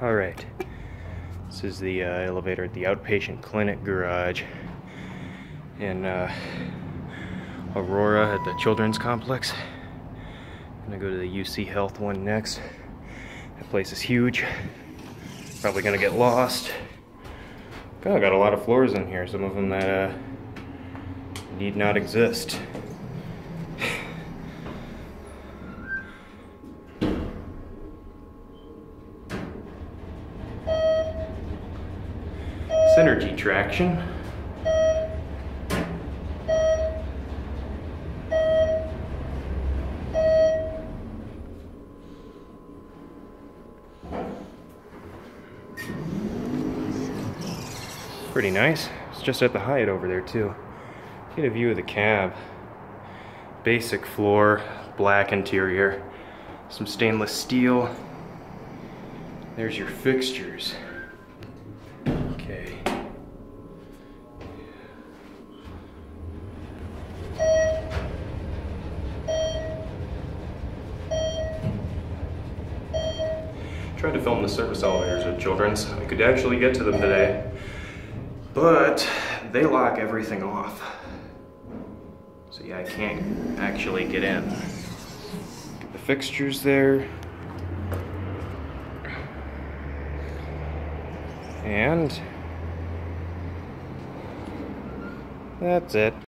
Alright, this is the elevator at the outpatient clinic garage in Aurora at the Children's Complex. I'm gonna go to the UC Health one next. That place is huge. Probably gonna get lost. God, got a lot of floors in here, some of them that need not exist. Synergy traction. Pretty nice. It's just at the height over there too. Get a view of the cab. Basic floor, black interior, some stainless steel. There's your fixtures. Okay. Tried to film the service elevators at Children's. I could actually get to them today, but they lock everything off. So yeah, I can't actually get in. The fixtures there. And that's it.